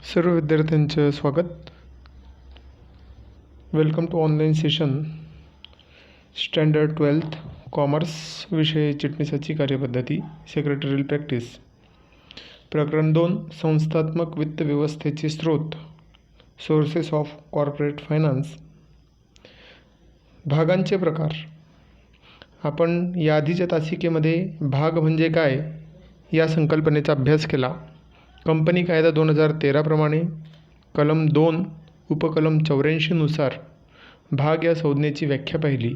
सर्व विद्यार्थ्यांचं स्वागत. Welcome to online session standard 12th commerce विषय चिटणीसाची कार्यपद्धती सेक्रेटरियल प्रॅक्टिस. प्रकरण 2 संस्थात्मक वित्त व्यवस्थेचे स्रोत सोर्सेस ऑफ कॉर्पोरेट फायनान्स. भागांचे प्रकार. आपण याआधीच्या तासिकेमध्ये भाग म्हणजे काय या संकल्पनेचा अभ्यास केला. कंपनी कायदा 2013 प्रमाणे कलम 2 उपकलम 84 नुसार भाग या संज्ञेची व्याख्या पाहिली.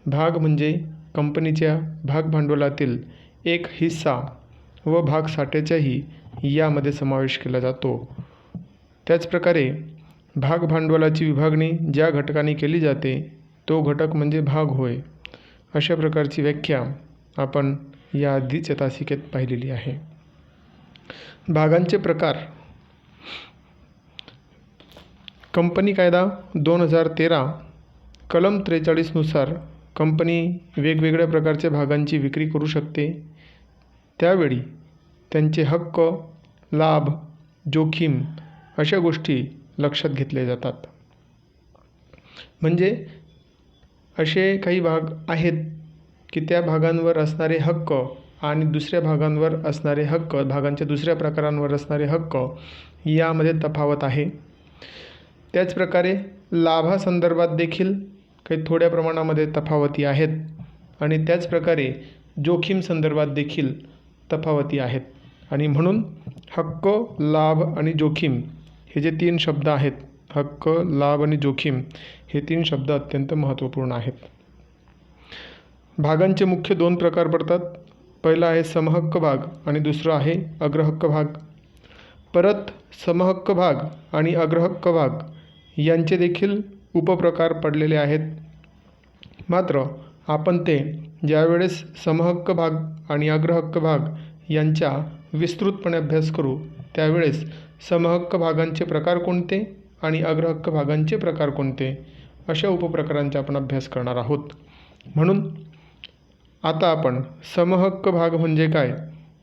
भाग म्हणजे कंपनीच्या भागभांडवलातील एक हिस्सा व भाग साठ्याचाही यामध्ये समावेश केला जातो. त्याचप्रकारे भागभांडवलाची विभागणी ज्या घटकांनी केली जाते तो घटक म्हणजे भाग होय. अशा प्रकारची व्याख्या आपण याआधीच्या तासिकेत पाहिलेली आहे. भागांचे प्रकार. कंपनी कायदा 2013 कलम 43 नुसार कंपनी वेगवेगळ्या प्रकारच्या भागांची विक्री करू शकते. त्यावेळी त्यांचे हक्क, लाभ, जोखीम अशा गोष्टी लक्षात घेतल्या जातात. म्हणजे असे काही भाग आहेत की त्या भागांवर असणारे हक्क आणि दुसऱ्या भागांवर असणारे हक्क, भागांच्या दुसऱ्या प्रकारांवर असणारे हक्क यामध्ये तफावत आहे. त्याचप्रकारे लाभासंदर्भात देखील काही थोड्या प्रमाणामध्ये तफावती आहेत आणि त्याचप्रकारे जोखीम संदर्भात देखील तफावती आहेत. आणि म्हणून हक्क, लाभ आणि जोखीम हे जे 3 शब्द आहेत, हक्क, लाभ आणि जोखीम हे 3 शब्द अत्यंत महत्त्वपूर्ण आहेत. भागांचे मुख्य 2 प्रकार पडतात. पहिला आहे समहक्क भाग आणि दुसरा आहे अग्रहक्क भाग. परत समहक्क भाग आणि अग्रहक्क भाग यांचे देखील उपप्रकार पडलेले आहेत. मात्र आपण ते ज्यावेळेस समहक्क भाग आणि अग्रहक्क भाग यांचा विस्तृतपणे अभ्यास करू त्यावेळेस समहक्क भागांचे प्रकार कोणते आणि अग्रहक्क भागांचे प्रकार कोणते अशा उपप्रकारांचा आपण अभ्यास करणार आहोत. म्हणून आता आपण समहक्क भाग म्हणजे काय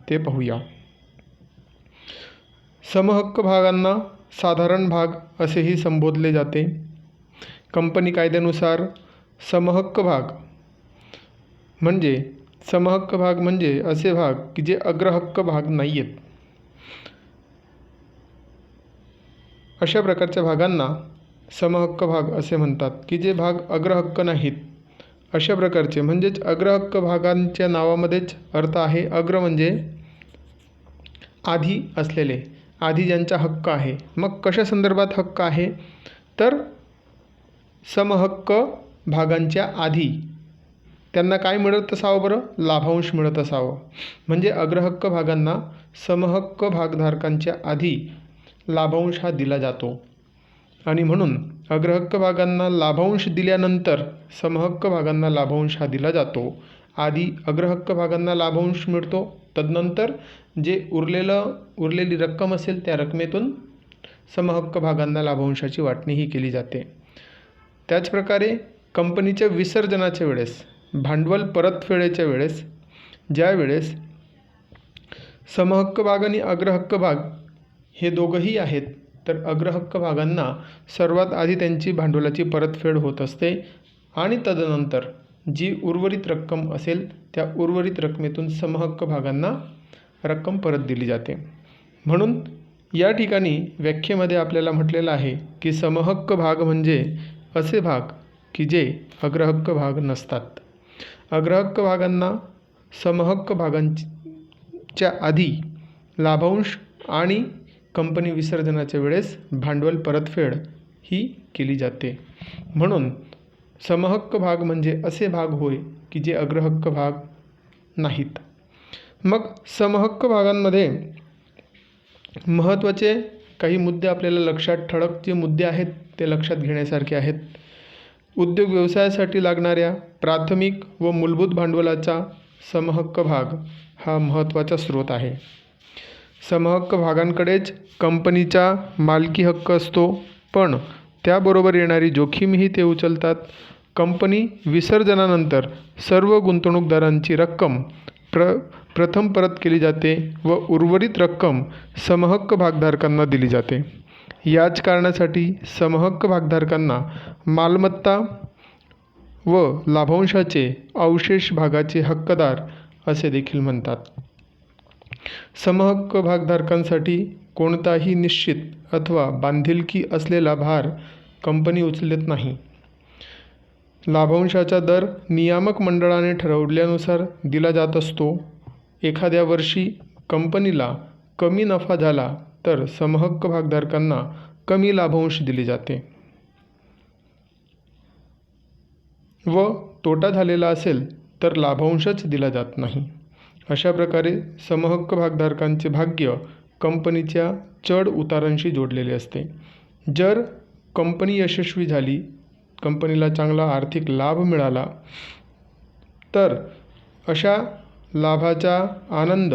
ते पाहूया. समहक्क भागांना साधारण भाग असेही संबोधले जाते. कंपनी कायद्यानुसार समहक्क भाग म्हणजे असे भाग की जे अग्रहक्क भाग नाही आहेत. अशा प्रकारच्या भागांना समहक्क भाग असे म्हणतात की जे भाग अग्रहक्क नाहीत. अशा प्रकारचे म्हणजेच अग्रहक्क भागांच्या नावामध्येच अर्थ आहे. अग्र म्हणजे आधी असलेले, आधी ज्यांचा हक्क आहे. मग कशा संदर्भात हक्क आहे तर समहक्क भागांच्या आधी त्यांना काय मिळत असावं बरं? लाभांश मिळत असावं. म्हणजे अग्रहक्क भागांना समहक्क भागधारकांच्या आधी लाभांश हा दिला जातो आणि म्हणून अग्रहक्क भागांना लाभांश दिल्यानंतर समहक्क भागांना लाभांश हा दिला जातो. आधी अग्रहक्क भागांना लाभांश मिळतो, तदनंतर जे उरलेली रक्कम असेल त्या रकमेतून समहक्क भागांना लाभांशाची वाटणी ही केली जाते. त्याचप्रकारे कंपनीच्या विसर्जनाच्या वेळेस, भांडवल परतफेडीच्या वेळेस ज्यावेळेस समहक्क भाग आणि अग्रहक्क भाग हे दोघंही आहेत तर अग्रहक्क भागांना सर्वात आधी त्यांची भांडवलाची परतफेड होत असते आणि तदनंतर जी उर्वरित रक्कम असेल त्या उर्वरित रकमेतून समहक्क भागांना रक्कम परत दिली जाते. म्हणून या ठिकाणी व्याख्येमध्ये आपल्याला म्हटलेलं आहे की समहक्क भाग म्हणजे असे भाग की जे अग्रहक्क भाग नसतात. अग्रहक्क भागांना समहक्क भागांच्या आधी लाभांश आणि कंपनी विसर्जनाच्या वेळेस भांडवल परतफेड ही केली जाते. म्हणून समहक्क भाग म्हणजे असे भाग होय की जे अग्रहक्क भाग नाहीत. मग समहक्क भागांमध्ये महत्त्वाचे काही मुद्दे आपल्याला लक्षात, ठळक जे मुद्दे आहेत ते लक्षात घेण्यासारखे आहेत. उद्योग व्यवसायासाठी लागणाऱ्या प्राथमिक व मूलभूत भांडवलाचा समहक्क भाग हा महत्त्वाचा स्रोत आहे. समहक्क भागांकडेच कंपनीचा मालकी हक्क असतो, पण त्याबरोबर येणारी जोखीमही ते उचलतात. कंपनी विसर्जनानंतर सर्व गुंतवणूकदारांची रक्कम प्रथम परत केली जाते व उर्वरित रक्कम समहक्क भागधारकांना दिली जाते. याच कारणासाठी समहक्क भागधारकांना मालमत्ता व लाभांशाचे अवशेष भागाचे हक्कदार असे देखील म्हणतात. समहक्क भागधारकांसाठी कोणताही निश्चित अथवा बांधिलकी असलेला भार कंपनी उचलत नाही. लाभांशाचा दर नियामक मंडळाने ठरवल्यानुसार दिला जात असतो. एखाद्या वर्षी कंपनीला कमी नफा झाला तर समहक्क भागधारकांना कमी लाभांश दिले जाते व तोटा झालेला असेल तर लाभांशच दिला जात नाही. अशा प्रकारे समहक्क भागधारकांचे भाग्य कंपनीच्या चढ उतारांशी जोडलेले असते. जर कंपनी यशस्वी झाली, कंपनीला चांगला आर्थिक लाभ मिळाला तर अशा लाभाचा आनंद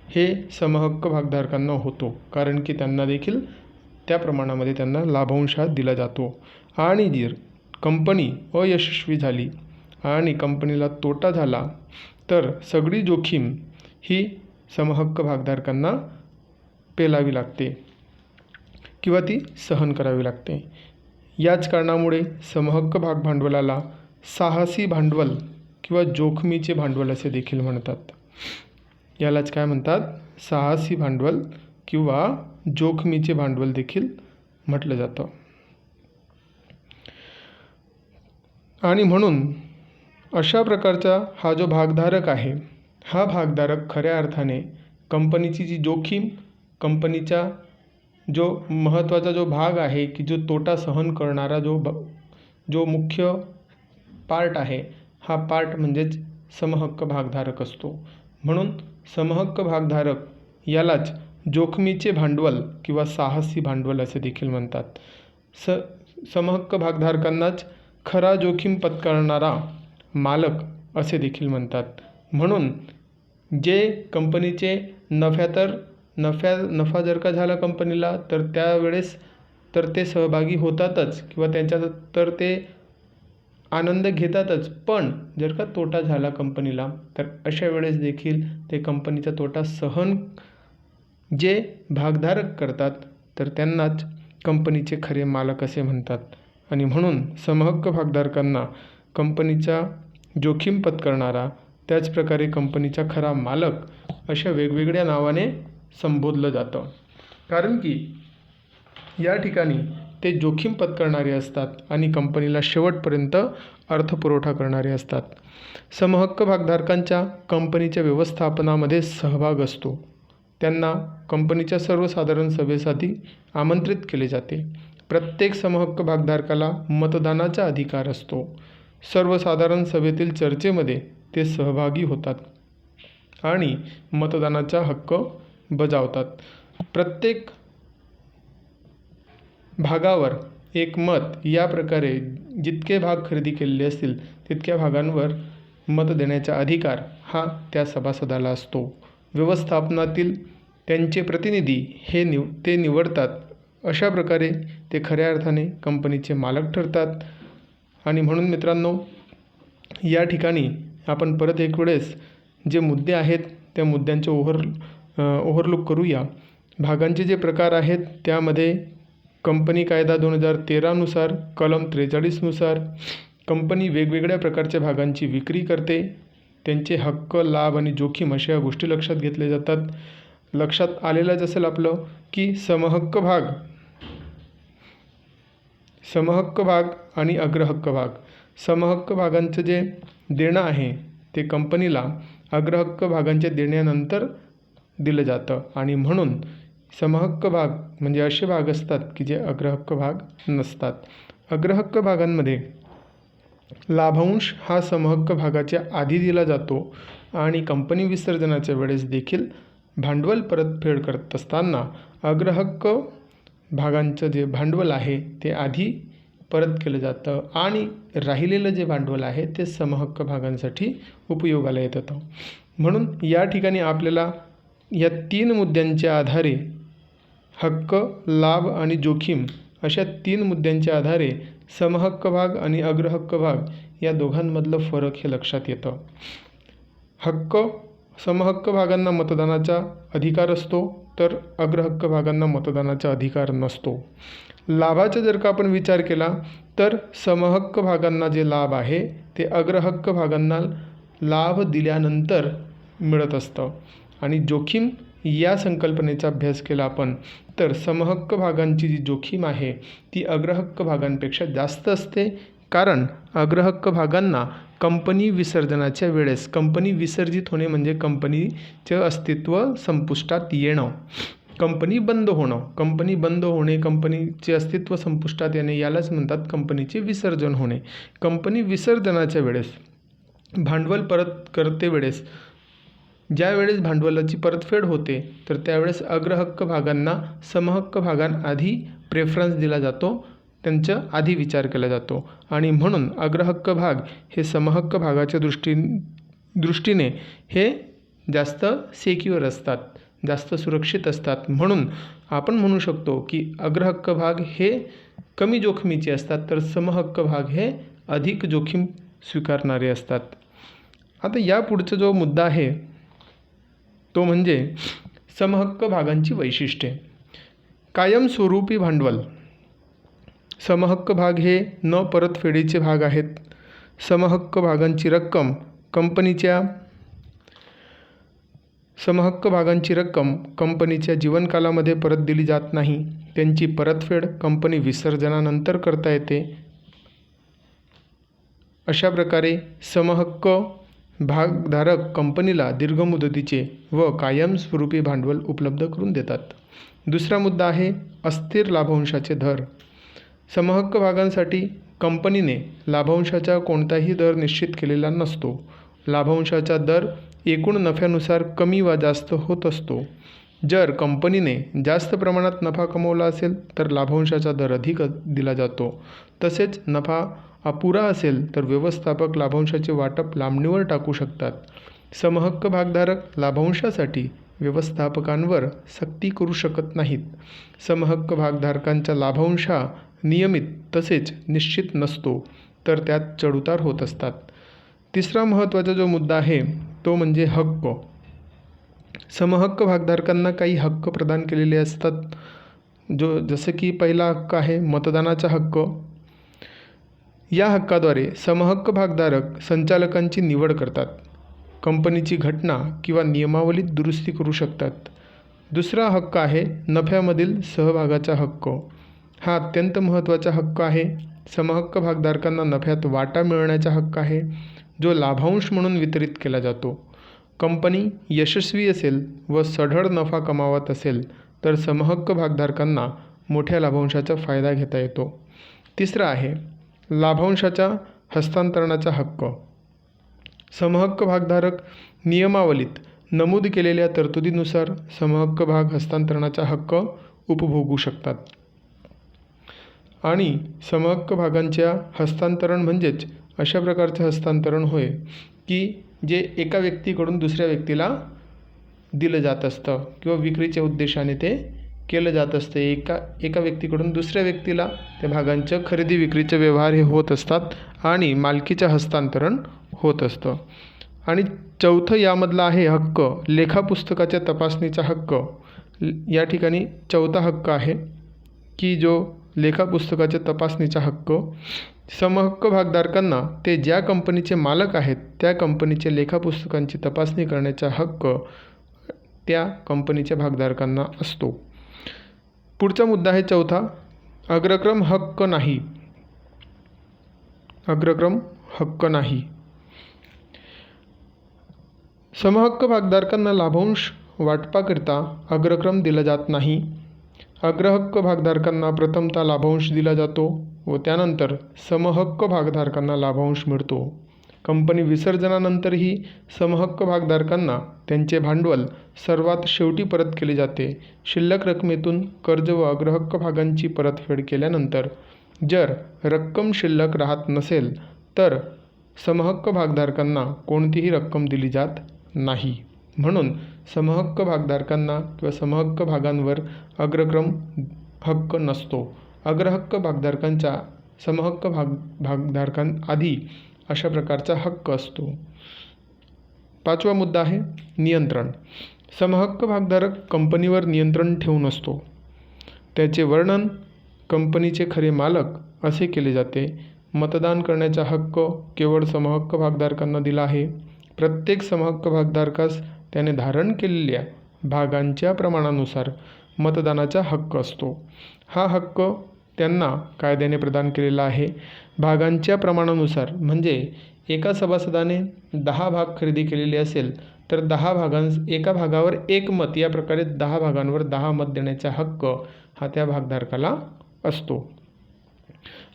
हे समहक्क भागधारकांना होतो, कारण की त्यांना देखील त्या प्रमाणामध्ये त्यांना लाभांश दिला जातो. आणि जर कंपनी अयशस्वी झाली आणि कंपनीला तोटा झाला तर सगळी जोखीम ही समहक्क भागधारकांना पेलावी लागते किंवा ती सहन करावी लागते. याच कारणामुळे समहक्क भाग भांडवलाला साहसी भांडवल किंवा जोखमीचे भांडवल असे देखील म्हणतात. यालाच काय म्हणतात? साहसी भांडवल किंवा जोखमीचे भांडवल देखील म्हटलं जातं. आणि म्हणून अशा प्रकारचा हा जो भागधारक आहे, हा भागधारक खऱ्या अर्थाने कंपनीची जी जोखीम, कंपनीचा जो महत्त्वाचा जो भाग आहे की जो तोटा सहन करणारा जो मुख्य पार्ट आहे, हा पार्ट म्हणजेच समहक्क भागधारक असतो. म्हणून समहक्क भागधारक यालाच जोखमीचे भांडवल किंवा साहसी भांडवल असे देखील म्हणतात. समहक्क भागधारकांनाच खरा जोखीम पत्करणारा मालक असे देखील म्हणतात. म्हणून जे कंपनीचे नफा जर का झाला कंपनीला तर त्यावेळेस तर ते सहभागी होतातच किंवा त्यांच्या तर ते आनंद घेतातच. पण जर का तोटा झाला कंपनीला तर अशा वेळेस देखील ते कंपनीचा तोटा सहन जे भागधारक करतात तर त्यांनाच कंपनीचे खरे मालक असे म्हणतात. आणि म्हणून समहक्क भागधारकांना कंपनीचा जोखीम पत्करणारा, त्याचप्रकारे कंपनीचा खरा मालक अशा वेगवेगळ्या नावाने संबोधलं जातं. कारण की या ठिकाणी ते जोखीम पत्करणारे असतात आणि कंपनीला शेवटपर्यंत अर्थपुरवठा करणारे असतात. समहक्क भागधारकांच्या कंपनीच्या व्यवस्थापनामध्ये सहभाग असतो. त्यांना कंपनीच्या सर्वसाधारण सभेसाठी आमंत्रित केले जाते. प्रत्येक समहक्क भागधारकाला मतदानाचा अधिकार असतो. सर्वसाधारण सभेतील चर्चेमध्ये ते सहभागी होतात आणि मतदानाचा हक्क बजावतात. प्रत्येक भागावर एक मत, या प्रकारे जितके भाग खरेदी केलेले असतील तितक्या भागांवर मत देण्याचा अधिकार हा त्या सभासदाला असतो. व्यवस्थापनातील त्यांचे प्रतिनिधी ते निवडतात. अशा प्रकारे ते खऱ्या अर्थाने कंपनीचे मालक ठरतात. आणि म्हणून मित्रांनो, या ठिकाणी आपण परत एक वेळेस जे मुद्दे आहेत त्या मुद्द्यांचे ओव्हरलुक करूया. भागांचे जे प्रकार आहेत त्यामध्ये कंपनी कायदा 2013 नुसार कलम 43 नुसार कंपनी वेगवेगळ्या प्रकारच्या भागांची विक्री करते. त्यांचे हक्क, लाभ आणि जोखीम अशा गोष्टी लक्षात घेतल्या जातात. लक्षात आलेलंच असेल आपलं की समहक्क भाग आणि अग्रहक्क भाग. समहक्क भागांचं जे देणं आहे ते कंपनीला अग्रहक्क भागांच्या देण्यानंतर दिलं जातं. आणि म्हणून समहक्क भाग म्हणजे असे भाग असतात की जे अग्रहक्क भाग नसतात. अग्रहक्क भागांमध्ये लाभांश हा समहक्क भागाच्या आधी दिला जातो आणि कंपनी विसर्जनाच्या वेळेस देखील भांडवल परतफेड करत असताना अग्रहक्क भागांचं जे भांडवल आहे ते आधी परत केलं जातं आणि राहिलेलं जे भांडवल आहे ते समहक्क भागांसाठी उपयोगाला येतं. म्हणून या ठिकाणी आपल्याला या 3 मुद्द्यांच्या आधारे हक्क, लाभ आणि जोखीम अशा 3 मुद्द्यांच्या आधारे समहक्क भाग आणि अग्रहक्क भाग या दोघांमधलं फरक हे लक्षात येतं. हक्क समहक्क भागांना मतदानाचा अधिकार असतो, तर अग्रहक्क भागांना मतदानाचा अधिकार नसतो. लाभाचा जर का आपण विचार केला तर समहक्क भागांना जे लाभ आहे ते अग्रहक्क भागांना लाभ दिल्यानंतर मिळत असतं. आणि जोखीम या संकल्पनेचा अभ्यास केला आपण तर समहक्क भागांची जी जोखीम आहे ती अग्रहक्क भागांपेक्षा जास्त असते, कारण अग्रहक्क भागांना कंपनी विसर्जनाच्या वेळेस, कंपनी विसर्जित होणे म्हणजे कंपनीचे अस्तित्व संपुष्टात येणं, कंपनी बंद होणं, कंपनी बंद होणे, कंपनीचे अस्तित्व संपुष्टात येणे यालाच म्हणतात कंपनीचे विसर्जन होणे. कंपनी विसर्जनाच्या वेळेस भांडवल परत करते वेळेस ज्या वेळेस भांडवलाची परतफेड होते तर त्यावेळेस अग्रहक्क भागांना समहक्क भागांआधी प्रेफरन्स दिला जातो, त्यांचा आधी विचार केला जातो. आणि म्हणून अग्रहक्क भाग हे समहक्क भागाच्या दृष्टीने हे जास्त सेक्युअर असतात, जास्त सुरक्षित असतात. म्हणून आपण म्हणू शकतो की अग्रहक्क भाग हे कमी जोखमीचे असतात, तर समहक्क भाग हे अधिक जोखीम स्वीकारणारे असतात. आता या पुढचा जो मुद्दा आहे तो म्हणजे समहक्क भागांची वैशिष्ट्ये. कायमस्वरूपी भांडवल. समहक्क भाग हे न परतफेडीचे भाग आहेत. समहक्क भागांची रक्कम कंपनीच्या जीवनकालामध्ये परत दिली जात नाही. त्यांची परतफेड कंपनी विसर्जनानंतर करता येते. अशा प्रकारे समहक्क भागधारक कंपनीला दीर्घ मुदतीचे व कायमस्वरूपी भांडवल उपलब्ध करून देतात. दुसरा मुद्दा आहे अस्थिर लाभांशाचे दर. समहक्क भागांसाठी कंपनीने लाभांशाचा कोणताही दर निश्चित केलेला नसतो. लाभांशाचा दर एकूण नफ्यानुसार कमी वा जास्त होत असतो. जर कंपनीने जास्त प्रमाणात नफा कमवला असेल तर लाभांशाचा दर अधिक दिला जातो. तसेच नफा अपुरा असेल तर व्यवस्थापक लाभांशाचे वाटप लांबणीवर टाकू शकतात. समहक्क भागधारक लाभांशासाठी व्यवस्थापकांवर सक्ती करू शकत नाहीत. समहक्क भागधारकांचा लाभांश नियमित तसेच निश्चित नसतो, तर त्यात चढउतार होत असतात. तिसरा महत्त्वाचा जो मुद्दा आहे तो म्हणजे हक्क. समहक्क भागधारकांना काही हक्क प्रदान केलेले असतात, जसं की पहिला हक्क आहे मतदानाचा हक्क. या हक्काद्वारे समहक्क भागधारक संचालकांची निवड करतात, कंपनीची घटना किंवा नियमावलीत दुरुस्ती करू शकतात. दुसरा हक्क आहे नफ्यामधील सहभागाचा हक्क. हा अत्यंत महत्त्वाचा हक्क आहे. समहक्क भागधारकांना नफ्यात वाटा मिळण्याचा हक्क आहे, जो लाभांश म्हणून वितरित केला जातो. कंपनी यशस्वी असेल व सढळ नफा कमावत असेल तर समहक्क भागधारकांना मोठ्या लाभांशाचा फायदा घेता येतो. तिसरा आहे लाभांशाच्या हस्तांतरणाचा हक्क. समहक्क भागधारक नियमावलीत नमूद केलेल्या तरतुदीनुसार समहक्क भाग हस्तांतरणाचा हक्क उपभोगू शकतात. आणि समहक्क भागांच्या हस्तांतरण म्हणजेच अशा प्रकारचे हस्तांतरण होय की जे एका व्यक्तीकडून दुसऱ्या व्यक्तीला दिलं जात असतं किंवा विक्रीच्या उद्देशाने ते केलं जात असते. एका व्यक्तीकडून दुसऱ्या व्यक्तीला त्या भागांचं खरेदी विक्रीचे व्यवहार हे होत असतात आणि मालकीचं हस्तांतरण होत असतं. आणि चौथं यामधला आहे हक्क लेखापुस्तकाच्या तपासणीचा हक्क. या ठिकाणी चौथा हक्क आहे की जो लेखापुस्तकाच्या तपासणीचा हक्क. समहक्क भागधारकांना ते ज्या कंपनीचे मालक आहेत त्या कंपनीच्या लेखापुस्तकांची तपासणी करण्याचा हक्क त्या कंपनीच्या भागधारकांना असतो. पुढचा मुद्दा आहे चौथा अग्रक्रम हक्क नाही. अग्रक्रम हक्क नाही. समहक्क भागधारकांना लाभांश वाटपाकरिता अग्रक्रम दिला जात नाही. अग्रहक्क भागधारकांना प्रथमतः लाभांश दिला जातो व त्यानंतर समहक्क भागधारकांना लाभांश मिळतो. कंपनी विसर्जनानंतरही समहक्क भागधारकांना त्यांचे भांडवल सर्वात शेवटी परत केले जाते. शिल्लक रकमेतून कर्ज व अग्रहक्क भागांची परतफेड केल्यानंतर जर रक्कम शिल्लक राहत नसेल तर समहक्क भागधारकांना कोणतीही रक्कम दिली जात नाही. म्हणून समहक्क भागधारकांना किंवा समहक्क भागांवर अग्रक्रम हक्क नसतो. अग्रहक्क भागधारकांचा समहक्क भागधारकांआधी अशा प्रकारचा हक्क असतो. 5वा मुद्दा आहे नियंत्रण. समहक्क भागधारक कंपनीवर नियंत्रण ठेवून असतो. त्याचे वर्णन कंपनीचे खरे मालक असे केले जाते. मतदान करण्याचा हक्क केवळ समहक्क भागधारकांना दिला आहे. प्रत्येक समहक्क भागधारकास त्याने धारण केलेल्या भागांच्या प्रमाणानुसार मतदानाचा हक्क असतो. हा हक्क त्यांना कायद्याने प्रदान केलेला आहे. भागांच्या प्रमाणानुसार म्हणजे एका सभासदाने 10 भाग खरेदी केलेले असेल तर 10 एका भागावर 1 मत या प्रकारे 10 भागांवर 10 मत देण्याचा हक्क हा त्या भागधारकाला असतो.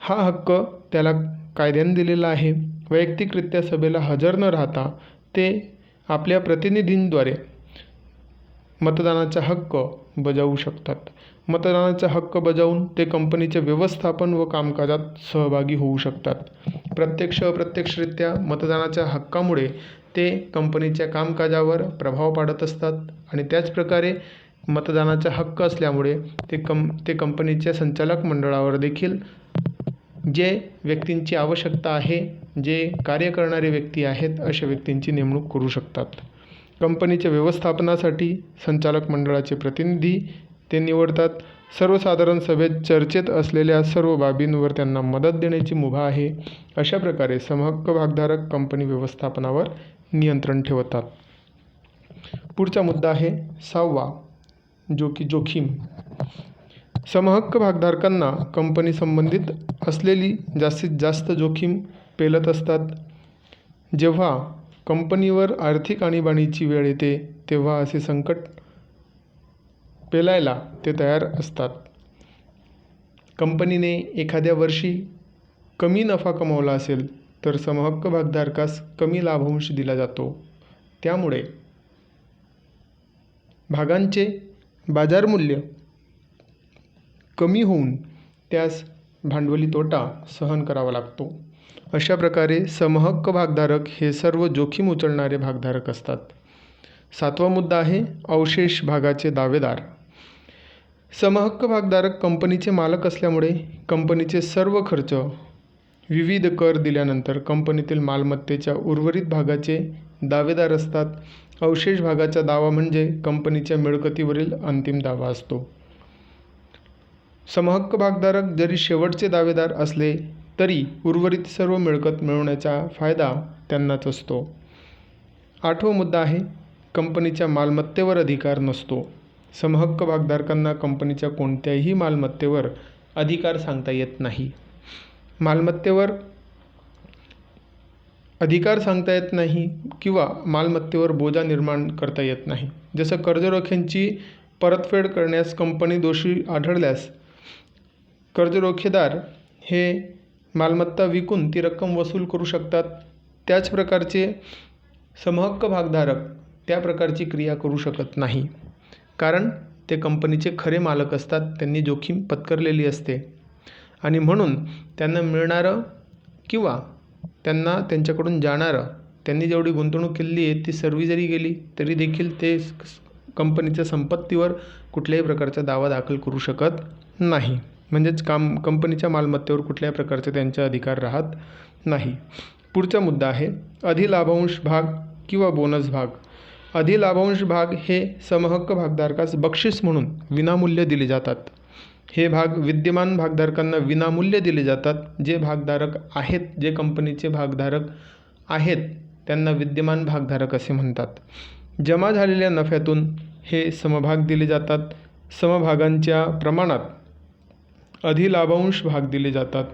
हा हक्क त्याला कायद्याने दिलेला आहे. वैयक्तिकरित्या सभेला हजर न राहता ते आपल्या प्रतिनिधींद्वारे मतदानाचा हक्क बजावू शकतात. मतदानाचा हक्क बजावून ते कंपनीचे व्यवस्थापन व कामकाजात सहभागी होऊ शकतात. प्रत्यक्ष अप्रत्यक्षरित्या मतदानाच्या हक्कामुळे ते कंपनीच्या कामकाजावर प्रभाव पाडत असतात आणि त्याचप्रकारे मतदानाचा हक्क असल्यामुळे ते कंपनीच्या संचालक मंडळावर देखील जे व्यक्तींची आवश्यकता आहे, जे कार्य करणारे व्यक्ती आहेत, अशा व्यक्तींची नेमणूक करू शकतात. कंपनीच्या व्यवस्थापनासाठी संचालक मंडळाचे प्रतिनिधी ते निवडतात. सर्वसाधारण सभेत चर्चेत असलेल्या सर्व बाबींवर त्यांना मदत देण्याची मुभा आहे. अशा प्रकारे समहक्क भागधारक कंपनी व्यवस्थापनावर नियंत्रण ठेवतात. पुढचा मुद्दा आहे 6वा जो की जोखीम. समहक्क भागधारकांना कंपनी संबंधित असलेली जास्तीत जास्त जोखीम पेलत असतात. जेव्हा कंपनीवर आर्थिक आणीबाणीची वेळ येते तेव्हा असे संकट पेलायला ते तयार असतात. कंपनीने एखाद्या वर्षी कमी नफा कमावला असेल तर समहक्क भागधारकास कमी लाभांश दिला जातो. त्यामुळे भागांचे बाजारमूल्य कमी होऊन त्यास भांडवली तोटा सहन करावा लागतो. अशा प्रकारे समहक्क भागधारक हे सर्व जोखीम उचलणारे भागधारक असतात. 7वा मुद्दा आहे अवशेष भागाचे दावेदार. समहक्क भागधारक कंपनीचे मालक असल्यामुळे कंपनीचे सर्व खर्च, विविध कर दिल्यानंतर कंपनीतील मालमत्तेच्या उर्वरित भागाचे दावेदार असतात. अवशेष भागाचा दावा म्हणजे कंपनीच्या मिळकतीवरील अंतिम दावा असतो. समहक्क भागधारक जरी शेवटचे दावेदार असले तरी उर्वरित सर्व मिळकत मिळवण्याचा फायदा त्यांनाच असतो. 8वा मुद्दा आहे कंपनीच्या मालमत्तेवर अधिकार नसतो. समहक्क भागधारकांना कंपनीच्या कोणत्याही मालमत्तेवर अधिकार सांगता येत नाही. मालमत्तेवर अधिकार सांगता येत नाही किंवा मालमत्तेवर बोजा निर्माण करता येत नाही. जसं कर्जरोख्यांची परतफेड करण्यास कंपनी दोषी आढळल्यास कर्जरोखेदार हे मालमत्ता विकून ती रक्कम वसूल करू शकतात. त्याच प्रकारचे समहक्क भागधारक त्या प्रकारची क्रिया करू शकत नाही, कारण ते कंपनीचे खरे मालक असतात. त्यांनी जोखीम पत्करलेली असते आणि म्हणून त्यांना मिळणारं किंवा त्यांना त्यांच्याकडून जाणारं, त्यांनी जेवढी गुंतवणूक केलेली आहे ती सर्व जरी गेली तरी देखील ते कंपनीच्या संपत्तीवर कुठल्याही प्रकारचा दावा दाखल करू शकत नाही. म्हणजेच कंपनीच्या मालमत्तेवर कुठल्याही प्रकारचे त्यांचे अधिकार राहत नाही. पुढचा मुद्दा आहे अधिलाभांश भाग किंवा बोनस भाग. अधिलाभांश भाग हे समहक्क भागधारकास बक्षीस म्हणून विनामूल्य दिले जातात. हे भाग विद्यमान भागधारकांना विनामूल्य दिले जातात. जे भागधारक आहेत, जे कंपनीचे भागधारक आहेत त्यांना विद्यमान भागधारक असे म्हणतात. जमा झालेल्या नफ्यातून हे समभाग दिले जातात. समभागांच्या प्रमाणात अधिलाभांश भाग दिले जातात.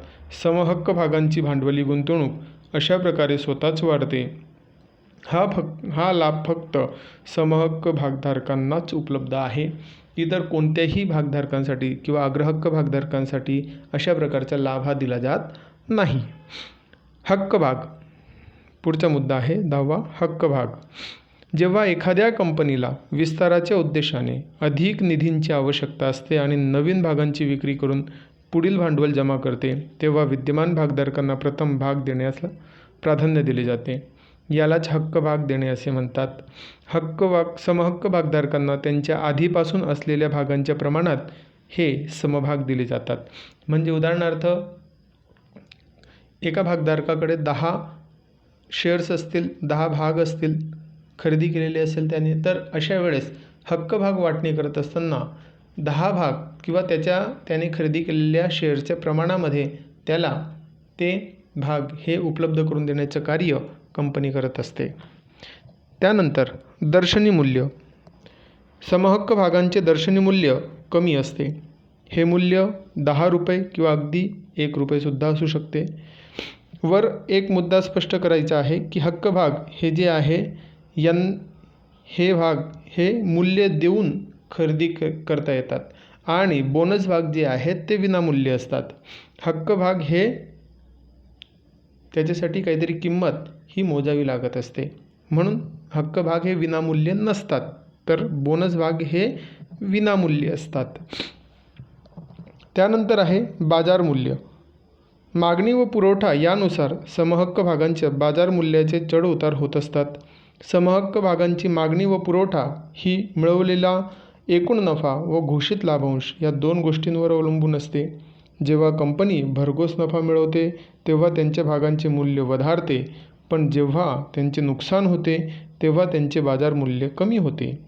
समहक्क भागांची भांडवली गुंतवणूक अशा प्रकारे स्वतःच वाढते. हा लाभ फक्त समहक्क भागधारकांनाच उपलब्ध आहे. इतर कोणत्याही भागधारकांसाठी किंवा अग्रहक्क भागधारकांसाठी अशा प्रकारचा लाभ हा दिला जात नाही. हक्क भाग. पुढचा मुद्दा आहे 10वा हक्क भाग. जेव्हा एखाद्या कंपनीला विस्ताराच्या उद्देशाने अधिक निधींची आवश्यकता असते आणि नवीन भागांची विक्री करून पुढील भांडवल जमा करते, तेव्हा विद्यमान भागधारकांना प्रथम भाग देण्यास प्राधान्य दिले जाते. यालाच हक्क भाग देणे असे म्हणतात. समहक्क भागधारकांना त्यांच्या आधीपासून असलेल्या भागांच्या प्रमाणात हे समभाग दिले जातात. म्हणजे उदाहरणार्थ एका भागधारकाकडे 10 शेअर्स असतील, 10 भाग असतील खरेदी केलेली असेल त्याने, तर अशा वेळेस हक्क भाग वाटणी करत असताना 10 भाग किंवा त्याने खरेदी केलेल्या शेअरच्या प्रमाणामध्ये त्याला ते भाग हे उपलब्ध करून देण्याचं कार्य कंपनी करत असते. त्यानंतर दर्शनी मूल्य. समहक्क भागांचे दर्शनी मूल्य कमी असते. हे मूल्य 10 रुपये किंवा अगदी 1 रुपयेसुद्धा असू शकते. वर एक मुद्दा स्पष्ट करायचा आहे की हक्क भाग हे जे आहे हे भाग हे मूल्य देऊन खरेदी करता येतात आणि बोनस भाग जे आहेत ते विनामूल्य असतात. हक्क भाग हे त्याच्यासाठी काहीतरी किंमत ही मोजावी लागत असते, म्हणून हक्क भाग हे विनामूल्य नसतात, तर बोनस भाग हे विनामूल्य असतात. त्यानंतर आहे बाजार मूल्य. मागणी व पुरवठा यानुसार समहक्क भागांच्या बाजार मूल्याचे चढ उतार होत असतात. समहक्क भागांची मागणी व पुरवठा ही मिळवलेला एकूण नफा व घोषित लाभांश या 2 गोष्टींवर अवलंबून असते. जेव्हा कंपनी भरघोस नफा मिळवते तेव्हा त्यांच्या भागांचे मूल्य वधारते, पण जेव्हा त्यांचे नुकसान होते तेव्हा त्यांचे बाजार मूल्य कमी होते.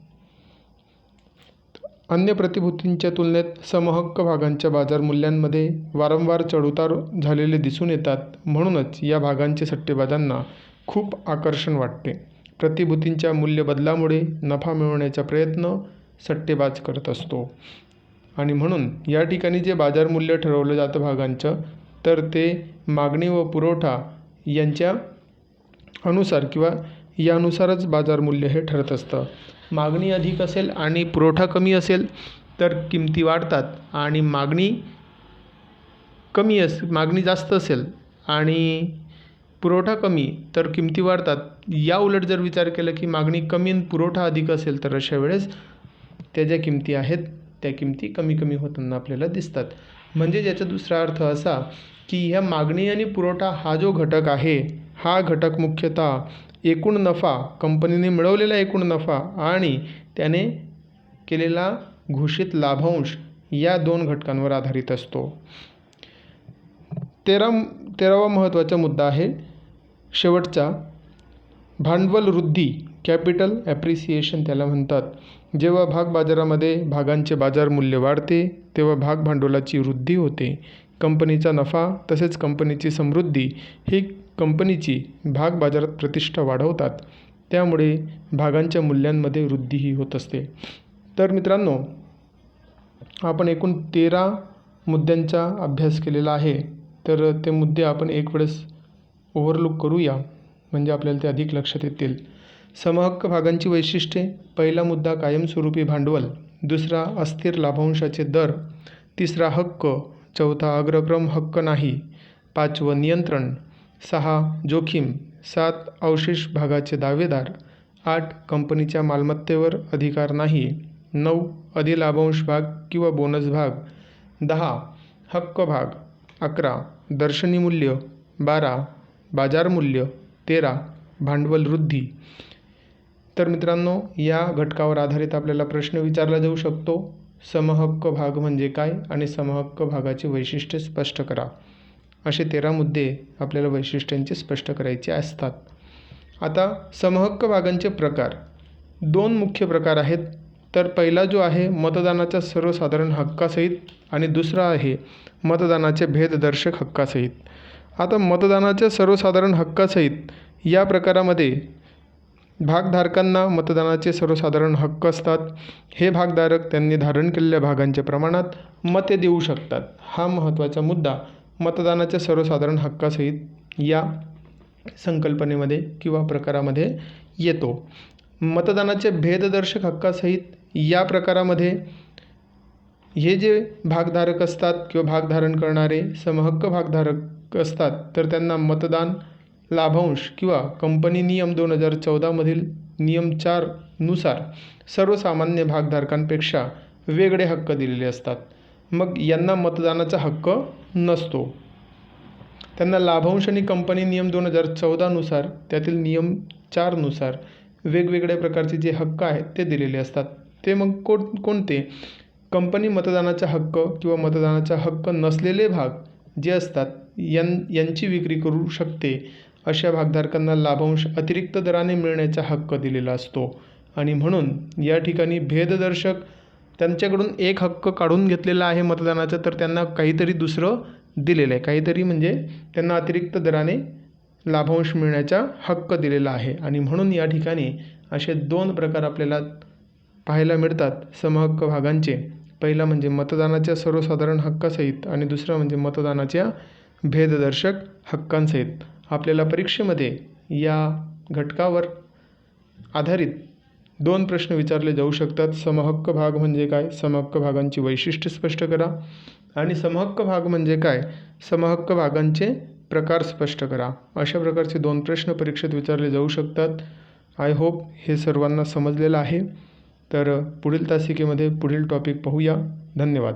अन्य प्रतिभूतींच्या तुलनेत समहक्क भागांच्या बाजार मूल्यांमध्ये वारंवार चढउतार झालेले दिसून येतात. म्हणूनच या भागांचे सट्टेबाजांना खूप आकर्षण वाटते. प्रतिभूतींच्या मूल्यबदलामुळे नफा मिळवण्याचा प्रयत्न सट्टेबाज करत असतो आणि म्हणून या ठिकाणी जे बाजार मूल्य ठरवलं जातं भागांचं, तर ते मागणी व पुरवठा यांच्या अनुसार किंवा यानुसारच बाजार मूल्य हे ठरत असतं. मागणी अधिक असेल आणि पुरवठा कमी असेल तर किमती वाढतात आणि मागणी जास्त असेल आणि पुरवठा कमी तर किमती वाढतात. या उलट जर विचार केला की मागणी कमी आणि पुरवठा अधिक असेल तर अशा वेळेस त्या ज्या किमती आहेत त्या किमती कमी होताना आपल्याला दिसतात. म्हणजे याचा दुसरा अर्थ असा की ह्या मागणी आणि पुरवठा हा जो घटक आहे, हा घटक मुख्यतः एकूण नफा, कंपनीने मिळवलेला एकूण नफा आणि त्याने केलेला घोषित लाभांश या 2 घटकांवर आधारित असतो. 13वा महत्त्वाचा मुद्दा आहे शेवटचा, भांडवल वृद्धी, कॅपिटल ॲप्रिसिएशन त्याला म्हणतात. जेव्हा भाग बाजारामध्ये भागांचे बाजार मूल्य वाढते तेव्हा भाग भांडवलाची वृद्धी होते. कंपनीचा नफा तसेच कंपनीची समृद्धी ही कंपनीची भाग बाजारात प्रतिष्ठा वाढवतात. त्यामुळे भागांच्या मूल्यांमध्ये वृद्धीही होत असते. तर मित्रांनो, आपण एकूण 13 मुद्द्यांचा अभ्यास केलेला आहे. तर ते मुद्दे आपण एक वेळेस ओव्हरलूक करूया म्हणजे आपल्याला ते अधिक लक्षात येतील. समहक्क भागांची वैशिष्ट्ये. पहिला मुद्दा कायमस्वरूपी भांडवल. दुसरा अस्थिर लाभांशाचे दर. तिसरा हक्क. चौथा अग्रक्रम हक्क नाही. 5वं नियंत्रण. 6 जोखीम. 7 अवशेष भागाचे दावेदार. 8 कंपनीच्या मालमत्तेवर अधिकार नाही. 9 अधिलाभांश भाग किंवा बोनस भाग. 10 हक्क भाग. 11 दर्शनी मूल्य. 12 बाजार मूल्य. 13 भांडवल वृद्धी. तर मित्रांनो, या घटकावर आधारित आपल्याला प्रश्न विचारला जाऊ शकतो. समहक्क भाग म्हणजे काय आणि समहक्क भागाची वैशिष्ट्ये स्पष्ट करा. असे 13 मुद्दे आपल्याला वैशिष्ट्यांचे स्पष्ट करायचे असतात. आता समहक्क भागांचे प्रकार. 2 मुख्य प्रकार आहेत. तर पहिला जो आहे मतदानाच्या सर्वसाधारण हक्कासहित आणि दुसरा आहे मतदानाचे भेददर्शक हक्कासहित. आता मतदानाच्या सर्वसाधारण हक्कासहित या प्रकारामध्ये भागधारकांना मतदानाचे सर्वसाधारण हक्क असतात. हे भागधारक त्यांनी धारण केलेल्या भागांच्या प्रमाणात मते देऊ शकतात. हा महत्त्वाचा मुद्दा मतदानाच्या सर्वसाधारण हक्कासहित या संकल्पनेमध्ये किंवा प्रकारामध्ये येतो. मतदानाचे भेददर्शक हक्कासहित या प्रकारामध्ये हे जे भागधारक असतात किंवा भागधारण करणारे समहक्क भागधारक असतात तर त्यांना मतदान लाभांश किंवा कंपनी नियम 2014 मधील नियम 4 नुसार सर्वसामान्य भागधारकांपेक्षा वेगळे हक्क दिलेले असतात. मग यांना मतदानाचा हक्क नसतो. त्यांना लाभांश आणि कंपनी नियम 2014 नुसार त्यातील नियम 4 नुसार वेगवेगळ्या प्रकारचे जे हक्क आहेत ते दिलेले असतात. ते मग कोणते? कंपनी मतदानाचा हक्क किंवा मतदानाचा हक्क नसलेले भाग जे असतात यांची विक्री करू शकते अशा भागधारकांना लाभांश अतिरिक्त दराने मिळण्याचा हक्क दिलेला असतो आणि म्हणून या ठिकाणी भेददर्शक त्यांच्याकडून एक हक्क काढून घेतलेला आहे मतदानाचा, तर त्यांना काहीतरी दुसरं दिलेलं आहे, काहीतरी म्हणजे त्यांना अतिरिक्त दराने लाभांश मिळण्याचा हक्क दिलेला आहे आणि म्हणून या ठिकाणी असे दोन प्रकार आपल्याला पाहायला मिळतात समहक्क भागांचे. पहिला म्हणजे मतदानाच्या सर्वसाधारण हक्कासहित आणि दुसरा म्हणजे मतदानाच्या भेददर्शक हक्कांसहित. आपल्याला परीक्षेमध्ये या घटकावर आधारित दोन प्रश्न विचारले जाऊ शकतात. समहक्क भाग म्हणजे काय, समहक्क भागांची वैशिष्ट्ये स्पष्ट करा, आणि समहक्क भाग म्हणजे काय, समहक्क भागांचे प्रकार स्पष्ट करा. अशा प्रकारचे दोन प्रश्न परीक्षेत विचारले जाऊ शकतात. आय होप हे सर्वांना समजलेलं आहे. तर पुढील तासिकेमध्ये पुढील टॉपिक पाहूया. धन्यवाद.